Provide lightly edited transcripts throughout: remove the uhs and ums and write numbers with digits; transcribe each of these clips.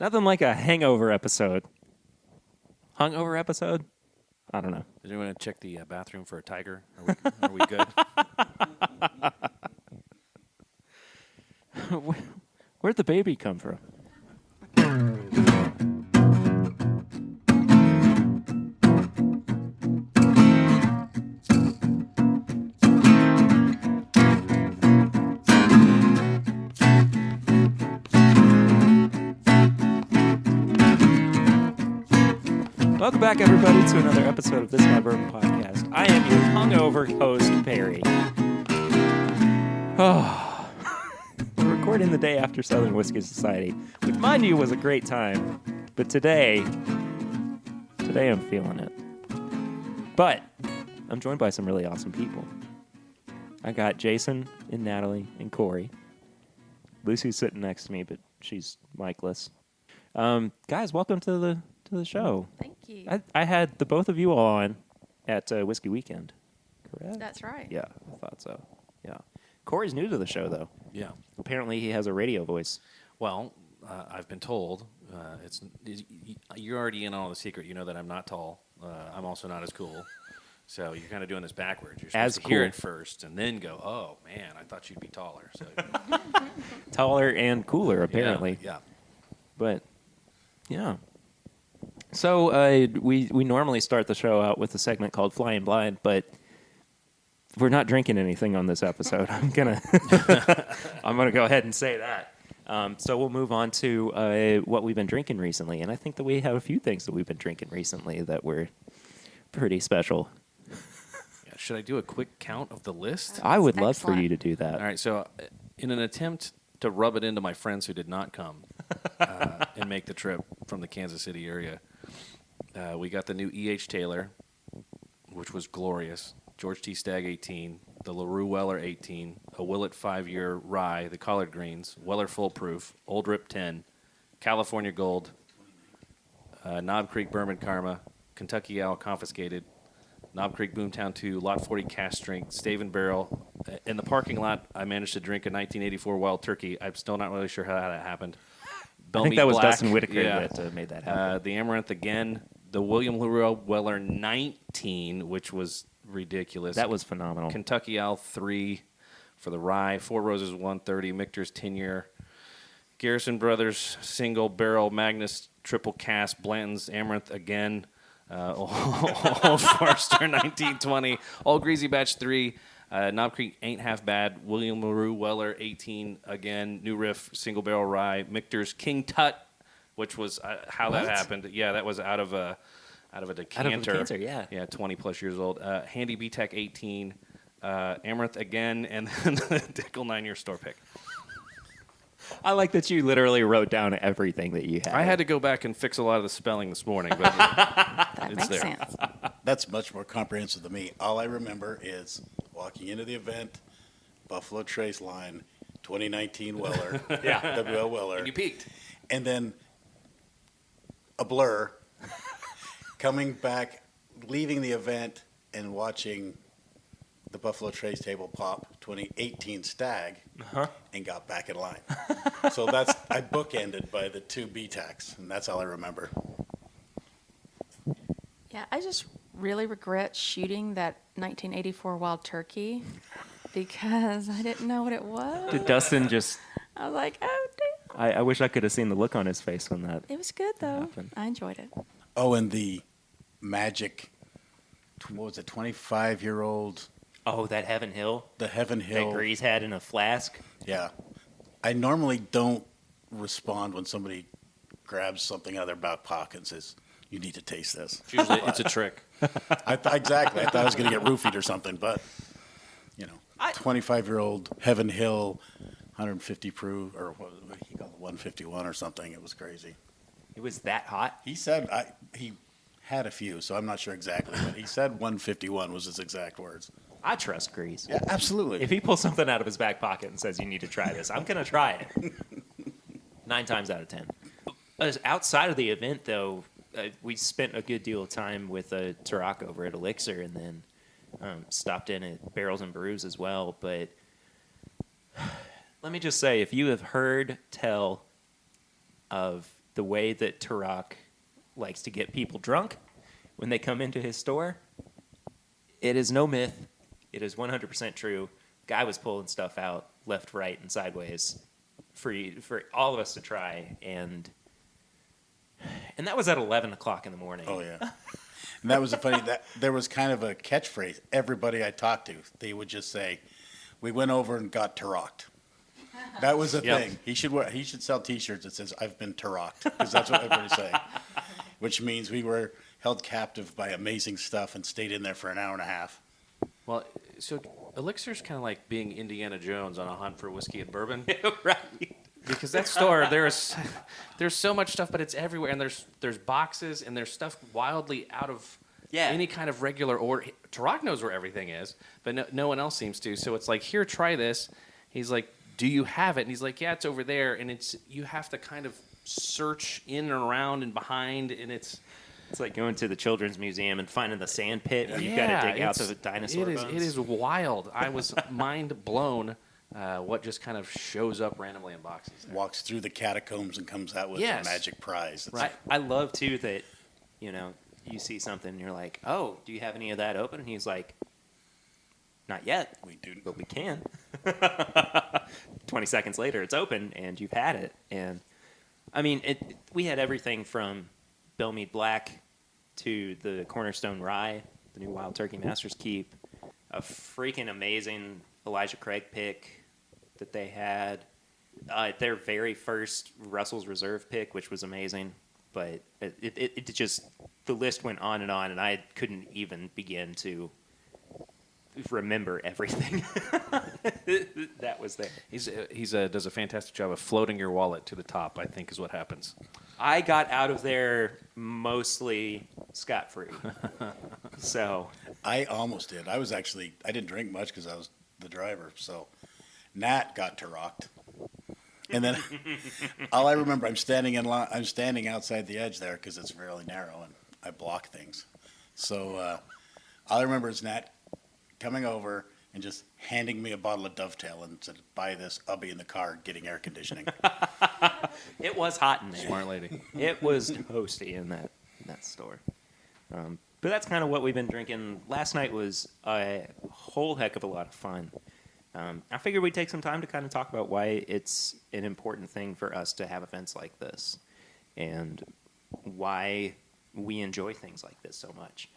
Nothing like a hangover episode. Hungover episode? I don't know. Did anyone check the bathroom for a tiger? Are we good? Where'd the baby come from? Welcome back, everybody, to another episode of This My Bourbon Podcast. I am your hungover host, Barry. Oh, we're recording the day after Southern Whiskey Society, which, mind you, was a great time. But today I'm feeling it. But I'm joined by some really awesome people. I got Jason and Natalie and Corey. Lucy's sitting next to me, but she's mic-less. Guys, welcome to the show. Thank you. I had the both of you all on at Whiskey Weekend, correct? That's right. Yeah, I thought so. Yeah. Corey's new to the show, though. Yeah. Apparently, he has a radio voice. Well, I've been told you're already in on the secret. You know that I'm not tall. I'm also not as cool. So you're kind of doing this backwards. You're supposed to hear it first and then go, "Oh man, I thought you'd be taller." So Taller and cooler, apparently. Yeah. But yeah. So we normally start the show out with a segment called Flying Blind, but we're not drinking anything on this episode. I'm gonna go ahead and say that. So we'll move on to what we've been drinking recently, and I think that we have a few things that we've been drinking recently that were pretty special. Yeah. Should I do a quick count of the list? I would love Excellent. for you to do that. All right. So, in an attempt to rub it into my friends who did not come and make the trip from the Kansas City area, we got the new E.H. Taylor, which was glorious. George T. Stagg 18, the LaRue Weller 18, a Willet 5-year rye, the collard greens, Weller Full Proof, Old Rip 10, California Gold, Knob Creek Bourbon Karma, Kentucky Owl Confiscated, Knob Creek Boomtown 2, Lot 40 Cask Strength, Stave and Barrel. In the parking lot, I managed to drink a 1984 Wild Turkey. I'm still not really sure how that happened. I think that was Black, Dustin Whitaker yeah. that made that happen. The Amaranth again, the William LaRue Weller 19, which was ridiculous. That was phenomenal. Kentucky Owl 3 for the rye, Four Roses 130, Michter's 10-year, Garrison Brothers single barrel, Magnus triple cask, Blanton's Amaranth again, Old Forester 1920, Old Greasy Batch 3, Knob Creek Ain't Half Bad, William LaRue Weller 18 again, New Riff single barrel rye, Michter's King Tut, which was how that happened. Yeah, that was out of a decanter. Out of a decanter, yeah. Yeah, 20 plus years old. Handy B-Tech 18, Amaranth again, and then the Dickel 9-year store pick. I like that you literally wrote down everything that you had. I had to go back and fix a lot of the spelling this morning, but That It's makes there. sense. That's much more comprehensive than me. All I remember is walking into the event, Buffalo Trace line, 2019 Weller, WL Weller, you peaked. and then a blur, coming back, leaving the event, and watching the Buffalo Trace table pop 2018 Stag, and got back in line. So I bookended by the two B-Tacs, and that's all I remember. Yeah, I just really regret shooting that 1984 Wild Turkey because I didn't know what it was. Did Dustin just... I was like, oh, damn. I wish I could have seen the look on his face when that... It was good, though. happened. I enjoyed it. Oh, and the magic, what was it, 25-year-old, Oh, that Heaven Hill the Heaven Hill. that Grease had in a flask. Yeah. I normally don't respond when somebody grabs something out of their back pocket and says, you need to taste this. Usually it's a trick. Exactly. I thought I was going to get roofied or something, but, 25-year-old Heaven Hill, 150 proof, or what he called it, 151 or something. It was crazy. It was that hot? He said he had a few, so I'm not sure exactly, but he said 151 was his exact words. I trust Grease. Yeah, absolutely. If he pulls something out of his back pocket and says, you need to try this, I'm going to try it. 9 times out of 10. Outside of the event, though, we spent a good deal of time with Turok over at Elixir and then stopped in at Barrels and Brews as well. But let me just say, if you have heard tell of the way that Turok likes to get people drunk when they come into his store, it is no myth. It is 100% true. Guy was pulling stuff out left, right, and sideways for all of us to try, and that was at 11 o'clock in the morning. Oh yeah. And that was that there was kind of a catchphrase. Everybody I talked to, they would just say, "We went over and got Turoked." That was a Yep. thing. He should sell T-shirts that says "I've been Turoked," because that's what everybody's saying. Which means we were held captive by amazing stuff and stayed in there for an hour and a half. Well, so Elixir's kind of like being Indiana Jones on a hunt for whiskey and bourbon. Right. Because that store, there's so much stuff, but it's everywhere, and there's boxes, and there's stuff wildly out of any kind of regular order. Turok knows where everything is, but no one else seems to. So it's like, here, try this. He's like, do you have it? And he's like, yeah, it's over there. And you have to kind of search in and around and behind, and it's like going to the Children's Museum and finding the sand pit where you've got to dig out the dinosaur bones. It is wild. I was mind blown. What just kind of shows up randomly in boxes. Walks through the catacombs and comes out with Yes. a magic prize. It's Right. I love, too, that, you see something and you're like, oh, do you have any of that open? And he's like, not yet, We do. but we can. 20 seconds later, it's open and you've had it. And, I mean, we had everything from Bellmead Black to the Cornerstone Rye, the new Wild Turkey Master's Keep, a freaking amazing Elijah Craig pick that they had, their very first Russell's Reserve pick, which was amazing. But it just, the list went on, and I couldn't even begin to remember everything that was there. He's does a fantastic job of floating your wallet to the top, I think is what happens. I got out of there mostly scot-free. So I almost did. I didn't drink much because I was the driver. So Nat got Turoked. And then all I remember, I'm standing outside the edge there because it's fairly narrow and I block things. So all I remember is Nat coming over and just handing me a bottle of Dovetail and said, "Buy this. I'll be in the car getting air conditioning." it was hot in there. Smart lady. It was toasty in that store. But that's kind of what we've been drinking. Last night was a whole heck of a lot of fun. I figured we'd take some time to kind of talk about why it's an important thing for us to have events like this and why we enjoy things like this so much.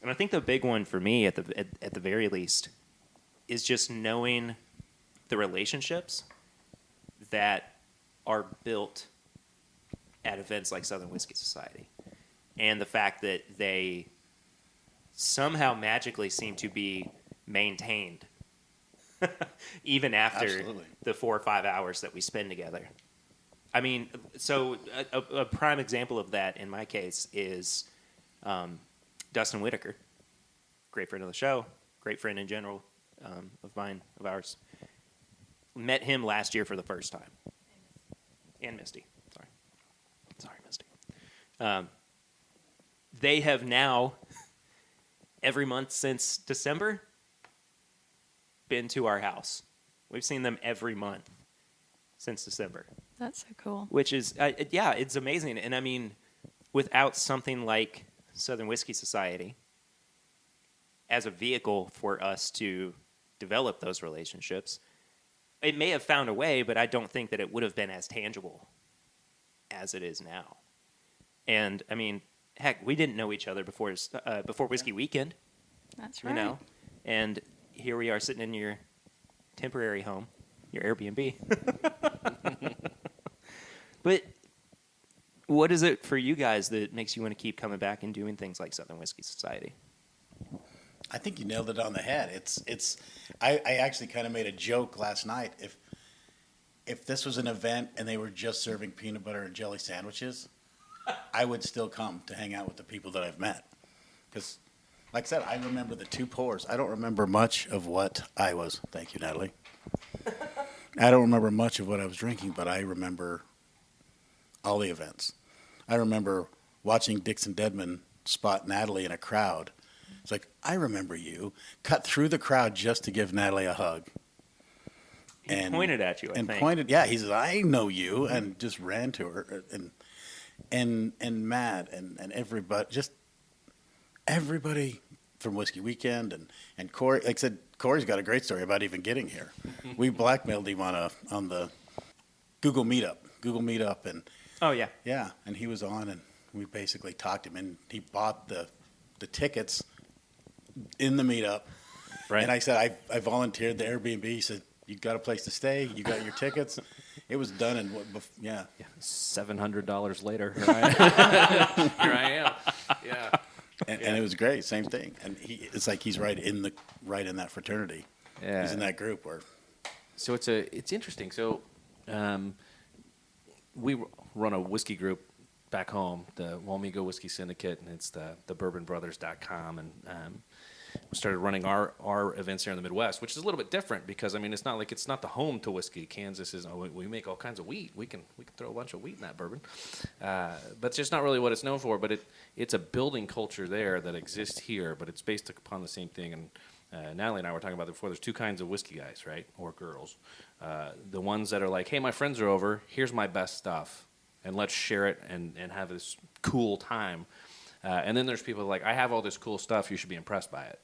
And I think the big one for me, at the very least, is just knowing the relationships that are built at events like Southern Whiskey Society, and the fact that they somehow magically seem to be maintained even after Absolutely. the 4 or 5 hours that we spend together. I mean, so a prime example of that in my case is Dustin Whitaker, great friend of the show, great friend in general of ours. Met him last year for the first time. And Misty. Sorry, Misty. They have now, every month since December, been to our house. We've seen them every month since December. That's so cool. Which is, it's amazing. And I mean, without something like Southern Whiskey Society as a vehicle for us to develop those relationships, it may have found a way, but I don't think that it would have been as tangible as it is now. And I mean, heck, we didn't know each other before Whiskey Weekend. That's right. You know, and here we are sitting in your temporary home, your Airbnb. But what is it for you guys that makes you want to keep coming back and doing things like Southern Whiskey Society? I think you nailed it on the head. I actually kind of made a joke last night. If this was an event and they were just serving peanut butter and jelly sandwiches, I would still come to hang out with the people that I've met. Because, like I said, I remember the 2 pours. I don't remember much of what I was. Thank you, Natalie. I don't remember much of what I was drinking, but I remember all the events. I remember watching Dixon Dedman spot Natalie in a crowd. It's like, I remember you. Cut through the crowd just to give Natalie a hug. He pointed at you, I think. Pointed, yeah. He says, "I know you," and just ran to her. And and Matt and everybody from Whiskey Weekend and Corey. Like I said, Corey's got a great story about even getting here. We blackmailed him on the Google Meetup, and Oh yeah. yeah, and he was on, and we basically talked him, and he bought the tickets in the meetup. Right. And I said, I volunteered the Airbnb. He said, you got a place to stay? You got your tickets? It was done in yeah. $700 later, here I am. Yeah. And it was great, same thing. And it's like he's right in that fraternity. Yeah. He's in that group where. So it's interesting. So we run a whiskey group back home, the Wamego Whiskey Syndicate, and it's the bourbonbrothers.com, and we started running our events here in the Midwest, which is a little bit different because, I mean, it's not the home to whiskey. Kansas is, we make all kinds of wheat. We can throw a bunch of wheat in that bourbon. But it's just not really what it's known for. But it's a building culture there that exists here, but it's based upon the same thing. And Natalie and I were talking about it before. There's two kinds of whiskey guys, right, or girls. The ones that are like, hey, my friends are over. Here's my best stuff, and let's share it and have this cool time. And then there's people like, I have all this cool stuff. You should be impressed by it.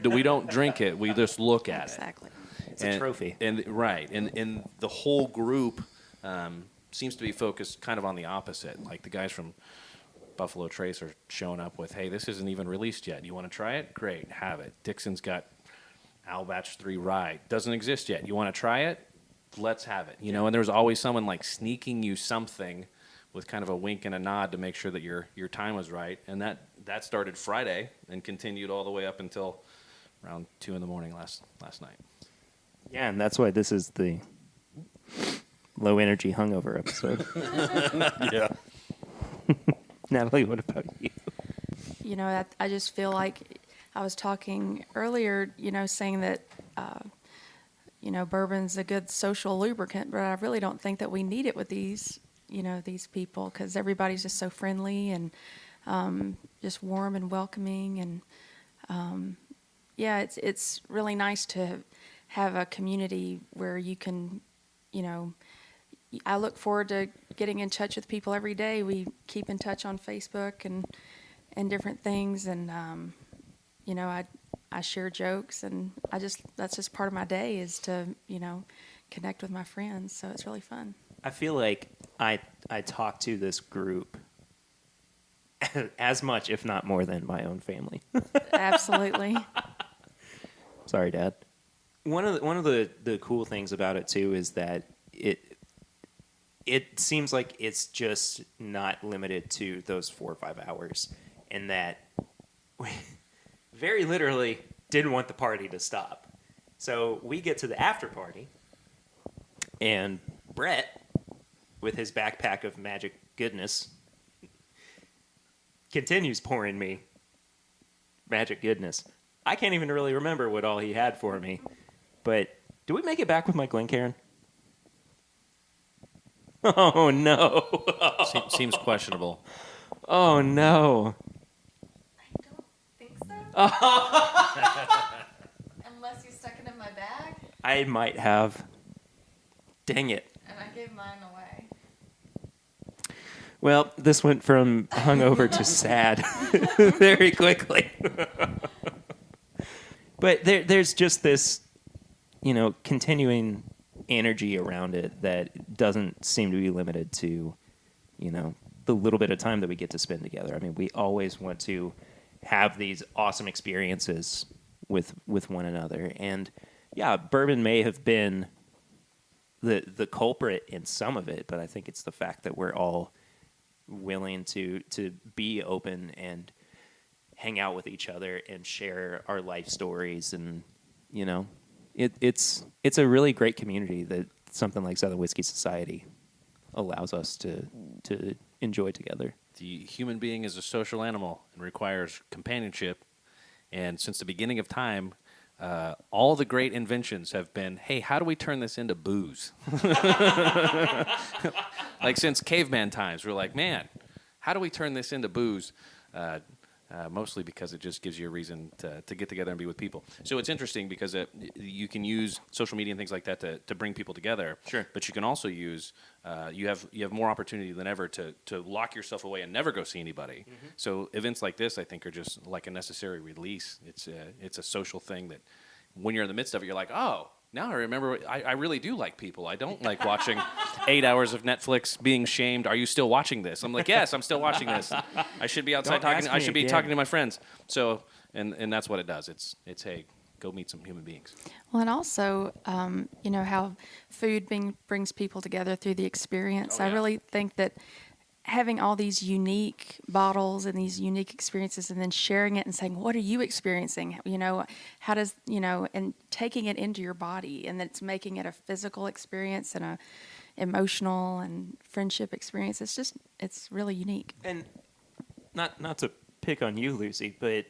We don't drink it. We just look at it. Exactly. It's a trophy. Right. And the whole group seems to be focused kind of on the opposite. Like the guys from Buffalo Trace are showing up with, hey, this isn't even released yet. You want to try it? Great. Have it. Dixon's got Al Batch 3 Rye. Doesn't exist yet. You want to try it? Let's have it. You know, and there's always someone like sneaking you something with kind of a wink and a nod to make sure that your time was right. And that started Friday and continued all the way up until around 2 a.m. last night. Yeah, and that's why this is the low energy hungover episode. Yeah. Natalie, what about you? You know, I just feel like I was talking earlier, you know, saying that, you know, bourbon's a good social lubricant, but I really don't think that we need it with these people, because everybody's just so friendly and just warm and welcoming. And yeah, it's really nice to have a community where you can, you know, I look forward to getting in touch with people every day. We keep in touch on Facebook and different things. And, you know, I share jokes, and that's just part of my day is to, you know, connect with my friends. So it's really fun. I feel like I talk to this group as much, if not more, than my own family. Absolutely. Sorry, Dad. One of the cool things about it too is that it seems like it's just not limited to those 4 or 5 hours, and that we very literally didn't want the party to stop. So we get to the after party, and Brett, with his backpack of magic goodness, continues pouring me magic goodness. I can't even really remember what all he had for me, but do we make it back with my Glencairn? Oh, no. Seems questionable. Oh, no. I don't think so. Unless you stuck it in my bag. I might have. Dang it. And I gave mine away. Well, this went from hungover to sad very quickly. But there's just this, you know, continuing energy around it that doesn't seem to be limited to, you know, the little bit of time that we get to spend together. I mean, we always want to have these awesome experiences with one another. And yeah, bourbon may have been the culprit in some of it, but I think it's the fact that we're all willing to be open and hang out with each other and share our life stories. And, you know, it's a really great community that something like Southern Whiskey Society allows us to enjoy together. The human being is a social animal and requires companionship. And since the beginning of time, all the great inventions have been, hey, how do we turn this into booze? Like since caveman times, we're like, man, how do we turn this into booze? mostly because it just gives you a reason to get together and be with people. So it's interesting because you can use social media and things like that to bring people together. Sure. But you can also use you have more opportunity than ever to lock yourself away and never go see anybody. Mm-hmm. So events like this, I think, are just like a necessary release. It's a social thing that when you're in the midst of it, you're like, oh. Now I remember, I really do like people. I don't like watching 8 hours of Netflix being shamed. Are you still watching this? I'm like, yes, I'm still watching this. I should be outside Don't talking. ask I me should be again. talking to my friends. So, and that's what it does. It's hey, go meet some human beings. Well, and also, how food brings people together through the experience. Oh, yeah. I really think that having all these unique bottles and these unique experiences and then sharing it and saying, what are you experiencing? How does, and taking it into your body, and it's making it a physical experience and a emotional and friendship experience. It's really unique. And not to pick on you, Lucy, but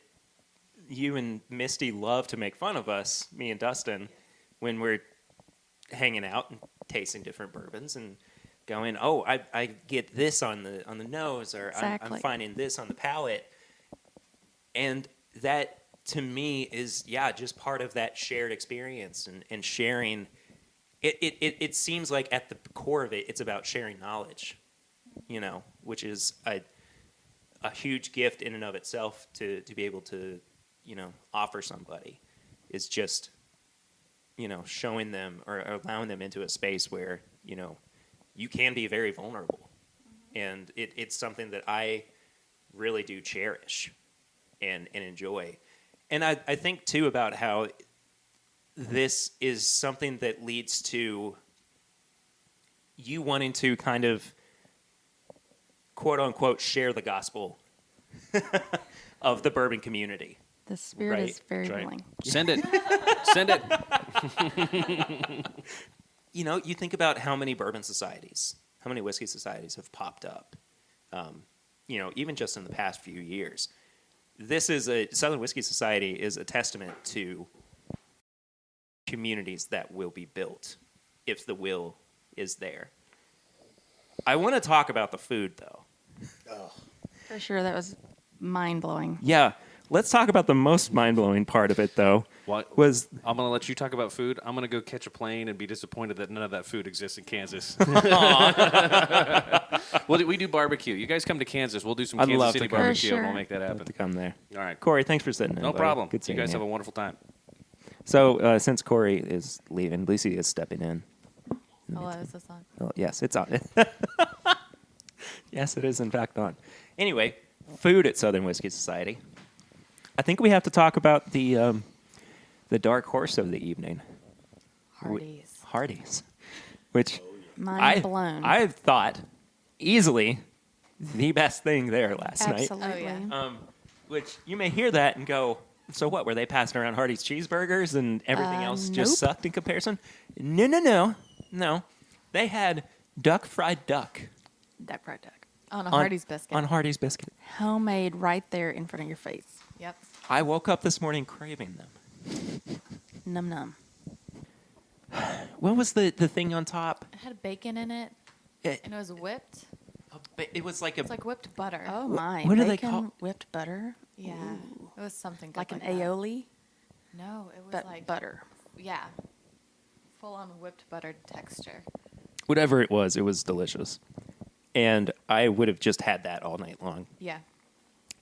you and Misty love to make fun of us, me and Dustin, when we're hanging out and tasting different bourbons and going, oh, I get this on the nose, or I'm Exactly. finding this on the palate. And that, to me, is, just part of that shared experience and sharing. It seems like at the core of it, it's about sharing knowledge, which is a huge gift in and of itself to be able to, offer somebody, is just, showing them or allowing them into a space where, you can be very vulnerable. And it's something that I really do cherish and enjoy. And I think, too, about how this is something that leads to you wanting to kind of, quote unquote, share the gospel of the bourbon community. The spirit Right, is very right. willing. Send it. Send it. You think about how many bourbon societies, how many whiskey societies have popped up, even just in the past few years. Southern Whiskey Society is a testament to communities that will be built if the will is there. I want to talk about the food, though. For sure, that was mind-blowing. Yeah, let's talk about the most mind-blowing part of it, though. What Was I'm going to let you talk about food. I'm going to go catch a plane and be disappointed that none of that food exists in Kansas. We do barbecue. You guys come to Kansas. We'll do some I'd Kansas love City to come. barbecue, For and we'll sure. make that happen. to come there? All right. Corey, thanks for sitting in. No buddy. problem. Good You seeing guys you. have a wonderful time. So, since Corey is leaving, Lucy is stepping in. Hello, is this on? Oh, yes, it's on. Yes, it is, in fact, on. Anyway, food at Southern Whiskey Society. I think we have to talk about the dark horse of the evening, Hardee's. Hardee's, which Mind blown. I've thought easily the best thing there last night. Absolutely. Oh, yeah. Which you may hear that and go, so what? Were they passing around Hardee's cheeseburgers and everything else just Nope. sucked in comparison? No. They had fried duck Duck fried duck. On a Hardee's biscuit. on Hardee's biscuit. Homemade right there in front of your face. Yep. I woke up this morning craving them. Num num. What was the thing on top? It had bacon in it, It, and it was whipped. it was like It's like whipped butter. Oh my. what do they Bacon, call- whipped butter. Yeah. It was something good Like an that. aioli, No, it was but like butter. Yeah. Full on whipped buttered texture. whatever it was delicious. And I would have just had that all night long Yeah.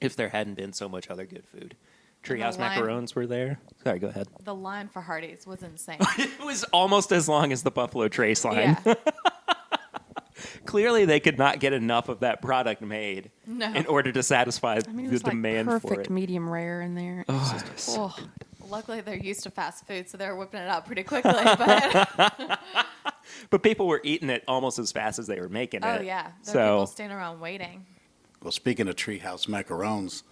if there hadn't been so much other good food. And the Treehouse lime- macarons were there. Sorry, go ahead. The line for Hardee's was insane. It was almost as long as the Buffalo Trace line. Yeah. Clearly, they could not get enough of that product made No. in order to satisfy I mean, it the was like demand for perfect it. medium rare in there. Oh, It's it was just, so oh. Luckily, they're used to fast food, so they're whipping it out pretty quickly. But But people were eating it almost as fast as they were making oh it. yeah, there are people So standing around waiting. Well, speaking of Treehouse macarons,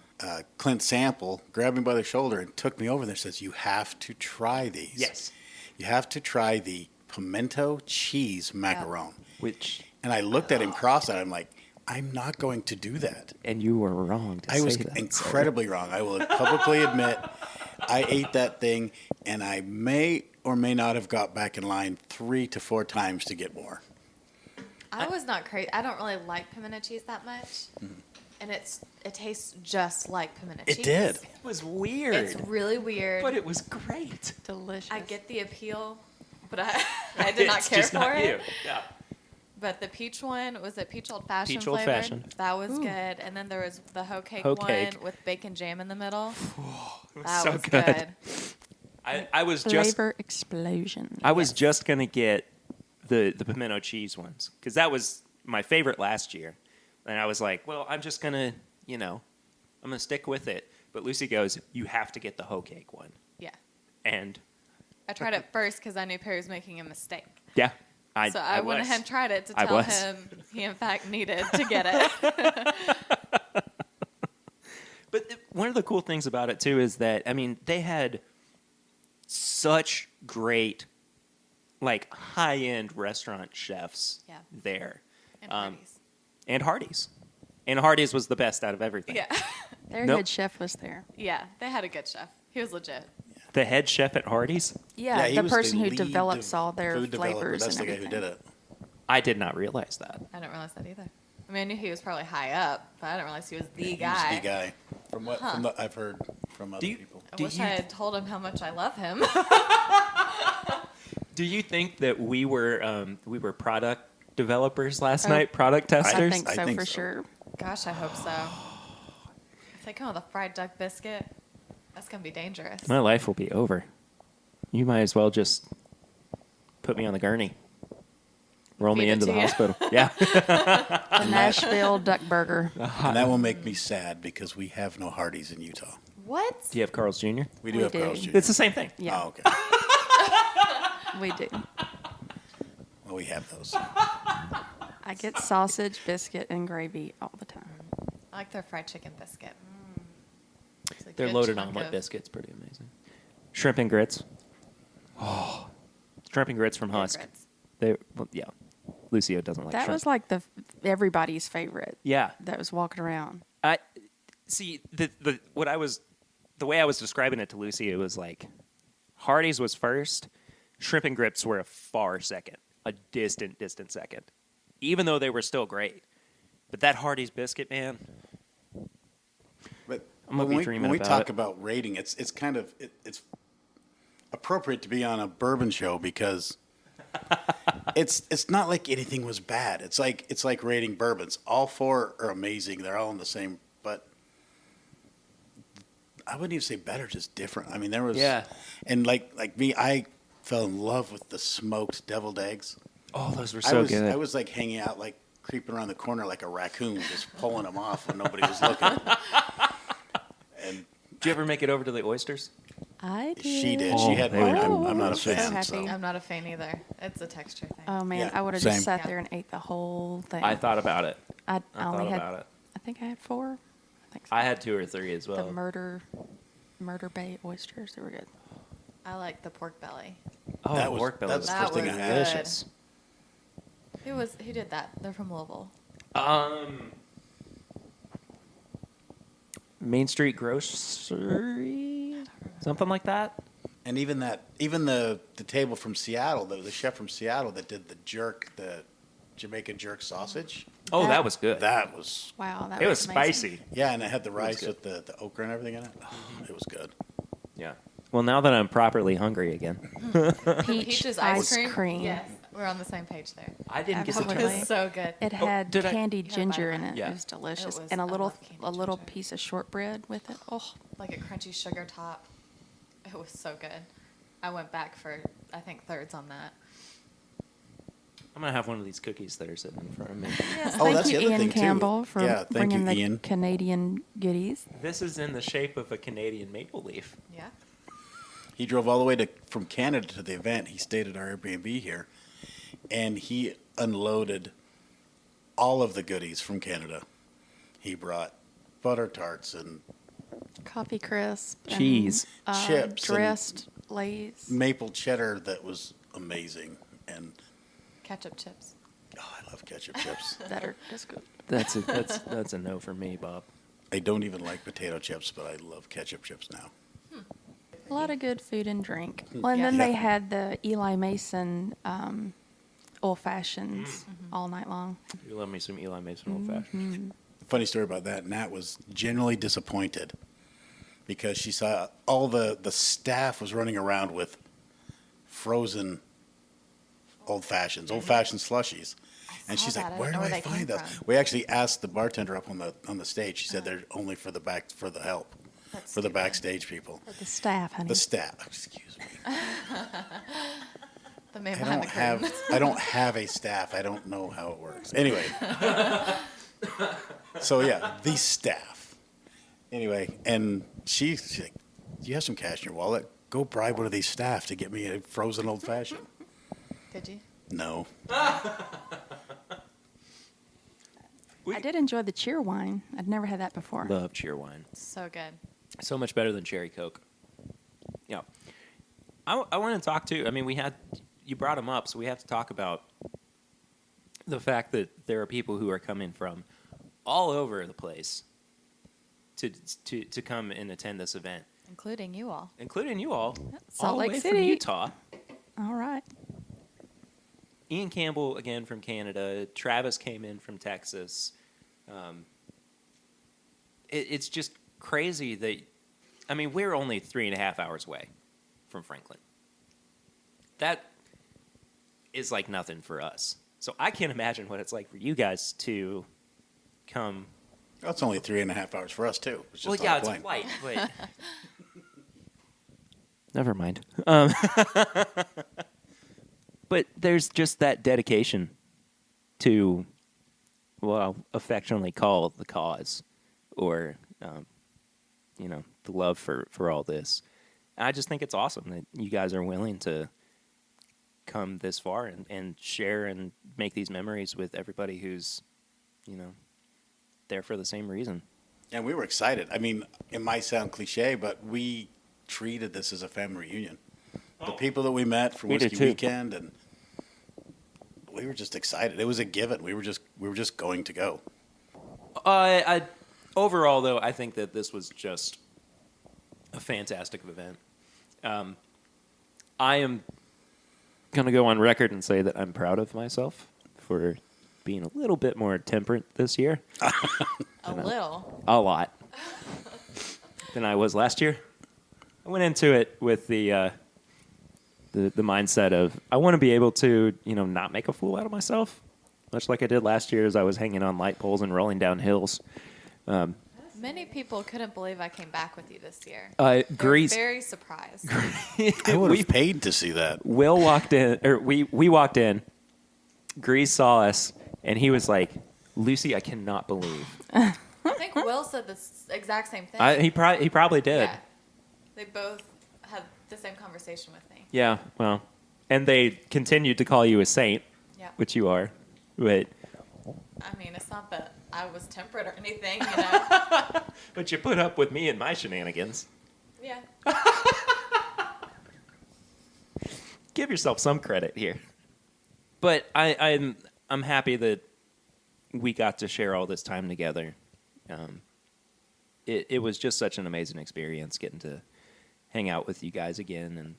Clint Sample grabbed me by the shoulder and took me over there and says, you have to try these. yes, You have to try the pimento cheese macaron. which And I looked at him cross-eyed. I'm like, I'm not going to do that. and you were wrong to I say was that. incredibly wrong. I will publicly admit I ate that thing, and I may or may not have got back in line 3 to 4 times to get more. I was not crazy. I don't really like pimento cheese that much, and it's it tastes just like pimento It cheese. did. It was weird. It's really weird. but it was great. Delicious. I get the appeal, but I did not It's care just for not it. you. Yeah. But the peach one, was it peach old fashioned Peach Old flavored? Fashioned. That was good. And then there was the hoe cake Hoe one cake. with bacon jam in the middle. It was That so was good. good. I was just Flavor explosion. I was just gonna get the pimento cheese ones because that was my favorite last year, and I was like, well, I'm just gonna I'm gonna stick with it. But Lucy goes, you have to get the hoe cake one, Yeah. and I tried it first because I knew Perry was making a mistake. yeah, So I went was. ahead and tried it to I tell was. him he, in fact, needed to get it. But one of the cool things about it too is that they had such great, like high-end restaurant chefs Yeah. there, And Hardee's. and Hardee's was the best out of everything. Yeah. Their Nope. head chef was there. Yeah. They had a good chef. He was legit. The head chef at Hardee's, Yeah, he the was person who lead develops all their food developer. flavors That's and the guy who everything. did it. I did not realize that. I didn't realize that either. I mean, I knew he was probably high up, but I didn't realize he was the He guy. was the guy. From what I've heard from other Do you- people. I Do wish you- I had told him how much I love him. Do you think that we were product developers last Oh, night, product I testers? think so I think for so. sure. Gosh, I hope so. If they come with a fried duck biscuit, that's going to be dangerous. My life will be over. You might as well just put me on the gurney. Roll me Feed it into to the you. hospital. Yeah. The Nashville Duck Burger. And that will make me sad because we have no Hardee's in Utah. What? Do you have Carl's Jr.? We do We have do. Carl's Jr. It's the same thing. Yeah, Oh, okay. we do. Well, we have those. I get sausage, biscuit, and gravy all the time. I like their fried chicken biscuit. It's a Their good loaded chunk omelet of biscuit's pretty amazing. Shrimp and grits. Oh, shrimp and grits from good Husk. grits. Yeah. Lucio doesn't like That shrimp. was like everybody's favorite. Yeah. That was walking around. I see the way I was describing it to Lucy. It was like Hardee's was first, shrimp and grits were a far second, a distant second, even though they were still great. But that Hardee's biscuit, man, But I'm gonna be when dreaming we about talk it. about rating, it's kind of it's appropriate to be on a bourbon show because it's not like anything was bad. It's like rating bourbons. All four are amazing. They're all in the same, but I wouldn't even say better, just different. I mean, there was and like me, I fell in love with the smoked deviled eggs. oh, those were so good. I was like hanging out, like creeping around the corner like a raccoon, just pulling them off when nobody was looking. And Did you ever make it over to the oysters? I did. she did. Oh, She had they mine. were I'm not a so fan. happy. So. I'm not a fan either. It's a texture thing. Oh man, Yeah, I would have same. just sat Yeah. there and ate the whole thing. I thought about it. I I only thought had. about it. I think I had 4. I think so. I had 2 or 3 as well. the Murder Bay oysters. They were good. I like the pork belly. Oh, That was- pork belly that's was the first thing I had. delicious. Who did that? They're from Louisville. Main Street Grocery, something like that. And even the table from Seattle, the chef from Seattle that did the Jamaican jerk sausage. Oh, That- that was good. That was Wow, that It was amazing. spicy. yeah, and it had the rice good. with the okra and everything in it. Oh, it was good. Yeah. Well, now that I'm properly hungry again, Peach ice cream. cream. Yes, we're on the same page there. I didn't get to It Absolutely. try. was so good. It Oh, had did I- candied You had a bite ginger of in it. it. Yeah. It was delicious, was- and I a little love candied little ginger. piece of shortbread with it. Oh, Like a crunchy sugar top. It was so good. I went back for, I think, thirds on that. I'm gonna have one of these cookies that are sitting in front of me. yes. Oh, Thank that's you, the other Ian thing, too. Campbell, for Yeah, thank bringing you, the Ian. Canadian goodies. This is in the shape of a Canadian maple leaf. Yeah. He drove all the way from Canada to the event. He stayed at our Airbnb here, and he unloaded all of the goodies from Canada. He brought butter tarts and Coffee crisp, and, Cheese. Chips and- dressed Lay's. maple cheddar that was amazing. And Ketchup chips. oh, I love ketchup chips. that are just good. That's a no for me, Bob. I don't even like potato chips, but I love ketchup chips now. A lot of good food and drink. Well, and Yeah. then they Yeah. had the Eli Mason old fashions Mm-hmm. all night long. You love me some Eli Mason old fashions. funny story about that. Nat was genuinely disappointed because she saw all the staff was running around with frozen old fashions slushies. And saw she's that. I like, didn't "Where know do where I they came find those?" from. We actually asked the bartender up on the stage. She said they're only for the help, That's for the stupid. backstage people. The staff, honey. The staff. Excuse me. The man I behind don't the curtain. I don't have a staff. I don't know how it works. Anyway. So yeah, the staff. Anyway, and she's like, "You have some cash in your wallet. Go bribe one of these staff to get me a frozen old fashioned." Did you? No. I did enjoy the cheer wine. I'd never had that before. Love cheer wine. So good. So much better than cherry Coke. Yeah. I want to talk to, I mean, you brought them up, so we have to talk about the fact that there are people who are coming from all over the place to come and attend this event, Including you all. including you all, Salt all Lake the way City. from Utah. All right. Ian Campbell, again, from Canada. Travis came in from Texas. It's just crazy that, I mean, we're only 3.5 hours away from Franklin. That is like nothing for us. So I can't imagine what it's like for you guys to come. That's only 3.5 hours for us too. It's just Well, on yeah, it's a plane. flight, but never mind. But there's just that dedication to what I'll affectionately call the cause, or the love for all this. I just think it's awesome that you guys are willing to come this far and share and make these memories with everybody who's, there for the same reason. And we were excited. I mean, it might sound cliche, but we treated this as a family reunion. The people that we met for We did Whiskey too. Weekend, and we were just excited. It was a given. We were just going to go. Overall, though, I think that this was just a fantastic event. I am going to go on record and say that I'm proud of myself for being a little bit more temperate this year. A little. A lot. Than I was last year. I went into it with the mindset of I want to be able to, not make a fool out of myself, much like I did last year as I was hanging on light poles and rolling down hills. Many people couldn't believe I came back with you this year. They were Grease. very surprised. I would have paid to see that. Will walked in, or we walked in. Grease saw us, and he was like, "Lucy, I cannot believe." I think Will said the exact same thing. He probably did. Yeah. They both had the same conversation with me. Yeah, well, and they continued to call you a saint, Yeah. which you are. But I mean, it's not that I was temperate or anything, you put up with me and my shenanigans. Yeah. Give yourself some credit here. But I'm happy that we got to share all this time together. It was just such an amazing experience getting to hang out with you guys again, and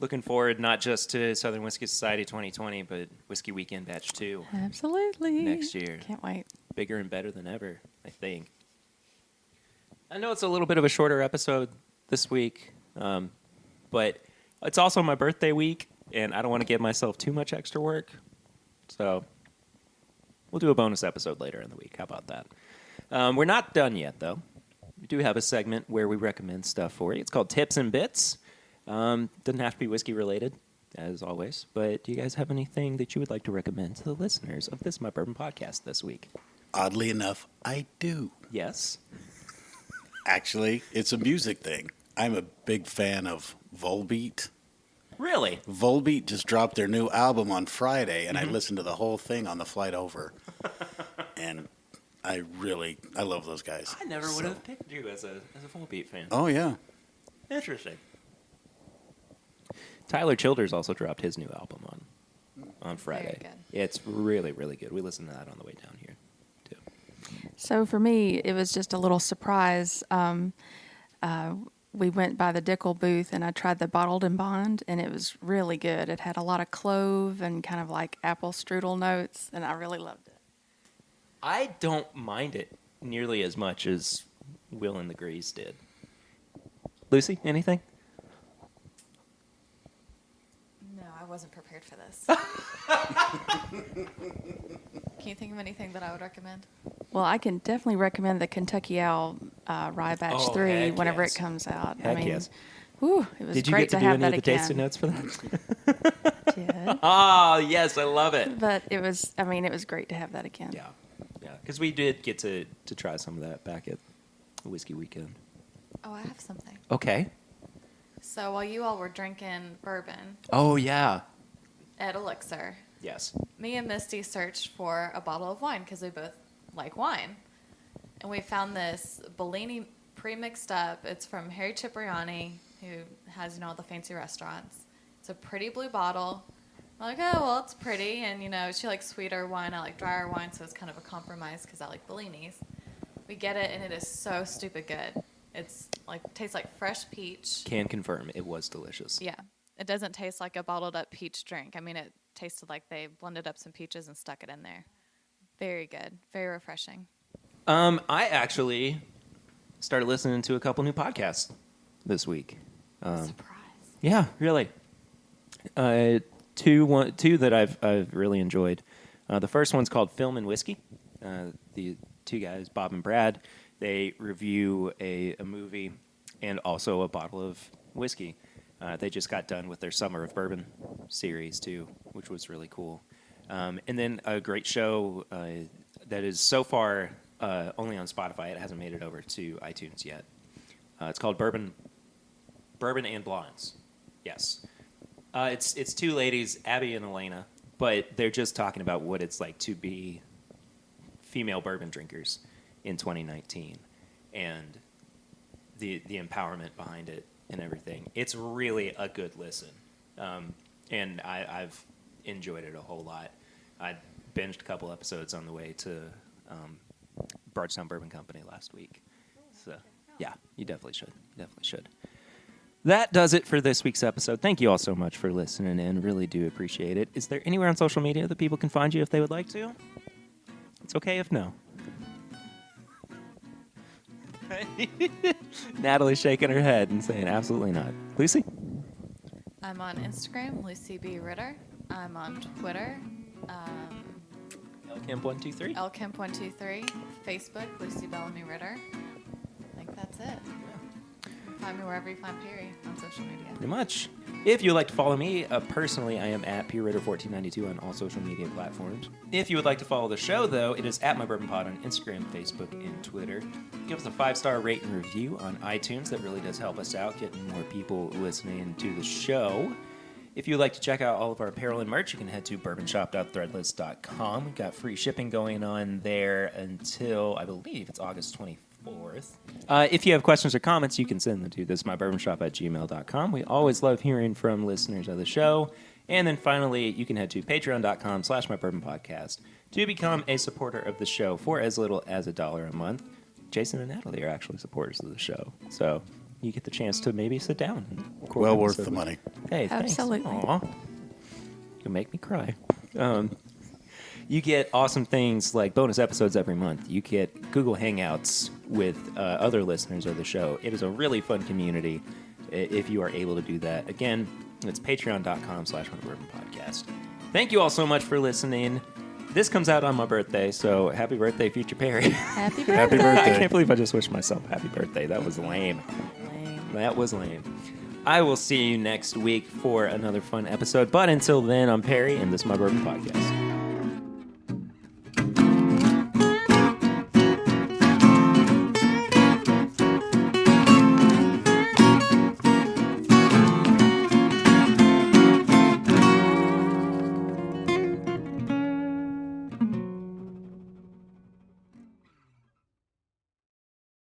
looking forward not just to Southern Whiskey Society 2020, but Whiskey Weekend Batch 2 Absolutely. next year. Can't wait. Bigger and better than ever, I think. I know it's a little bit of a shorter episode this week, but it's also my birthday week, and I don't want to give myself too much extra work. So we'll do a bonus episode later in the week. How about that? We're not done yet, though. We do have a segment where we recommend stuff for you. It's called Tips and Bits. Doesn't have to be whiskey related, as always. But do you guys have anything that you would like to recommend to the listeners of this My Bourbon podcast this week? Oddly enough, I do. Yes. Actually, it's a music thing. I'm a big fan of Volbeat. Really? Volbeat just dropped their new album on Friday, and I listened to the whole thing on the flight over. And I love those guys. I never would So- have picked you as a full beat fan. Oh, yeah. Interesting. Tyler Childers also dropped his new album on Friday. good. It's really, really good. We listened to that on the way down here, too. So for me, it was just a little surprise. We went by the Dickel booth, and I tried the Bottled and Bond, and it was really good. It had a lot of clove and kind of like apple strudel notes, and I really loved it. I don't mind it nearly as much as Will and the Grease did. Lucy, anything? No, I wasn't prepared for this. Can you think of anything that I would recommend? Well, I can definitely recommend the Kentucky Owl Rye Batch Oh, 3 heck whenever yes. it comes out. Heck yes. Whew, it was Did you great get to to do have any that of the tasting again. notes for that? Did. Oh, yes, I love it. But it was great to have that again. Yeah, yeah, because we did get to try some of that back at Whiskey Weekend. Oh, I have something. Okay. So while you all were drinking bourbon Oh, yeah. at Elixir, Yes. me and Misty searched for a bottle of wine because we both like wine. And we found this Bellini pre-mixed up. It's from Harry Cipriani, who has, all the fancy restaurants. It's a pretty blue bottle. I'm like, oh, well, it's pretty. And, she likes sweeter wine. I like drier wine, so it's kind of a compromise because I like Bellinis. We get it, and it is so stupid good. It's tastes like fresh peach. Can confirm it was delicious. Yeah. It doesn't taste like a bottled up peach drink. I mean, it tasted like they blended up some peaches and stuck it in there. Very good. Very refreshing. I actually started listening to a couple new podcasts this week. Surprise. Yeah, really. Two that I've really enjoyed. The first one's called Film and Whiskey. The two guys, Bob and Brad, they review a movie and also a bottle of whiskey. They just got done with their Summer of Bourbon series too, which was really cool. And then a great show that is so far only on Spotify. It hasn't made it over to iTunes yet. It's called Bourbon and Blondes. Yes. It's two ladies, Abby and Elena, but they're just talking about what it's like to be female bourbon drinkers in 2019 and the empowerment behind it and everything. It's really a good listen, and I've enjoyed it a whole lot. I binged a couple episodes on the way to Bardstown Bourbon Company last week. So, yeah, you definitely should. Definitely should. That does it for this week's episode. Thank you all so much for listening in. Really do appreciate it. Is there anywhere on social media that people can find you if they would like to? It's okay if no. Natalie's shaking her head and saying absolutely not. Lucy? I'm on Instagram, Lucy B. Ritter. I'm on Twitter, Camp123. LKemp123. Facebook, Lucy Bellamy Ritter. I think that's it. Find me wherever you find Perry on social media. Pretty much. If you would like to follow me personally, I am at PRitter1492 on all social media platforms. If you would like to follow the show, though, it is at My Bourbon Pod on Instagram, Facebook, and Twitter. Give us a 5-star rate and review on iTunes. That really does help us out, getting more people listening to the show. If you would like to check out all of our apparel and merch, you can head to bourbonshop.threadless.com. We've got free shipping going on there until, I believe, it's August 24th. If you have questions or comments, you can send them to thismybourbonshop@gmail.com. We always love hearing from listeners of the show. And then finally, you can head to patreon.com/mybourbonpodcast to become a supporter of the show for as little as $1 a month. Jason and Natalie are actually supporters of the show. So you get the chance to maybe sit down and record Well an worth episode the with- money. Hey, thanks. Absolutely. Aw. You make me cry. You get awesome things like bonus episodes every month. You get Google Hangouts with other listeners of the show. It is a really fun community if you are able to do that. Again, it's patreon.com/mybourbonpodcast. Thank you all so much for listening. This comes out on my birthday, so happy birthday, Future Perry. Happy birthday. Happy birthday. I can't believe I just wished myself happy birthday. That was lame. That was lame. I will see you next week for another fun episode. But until then, I'm Perry, and this is My Bourbon Podcast.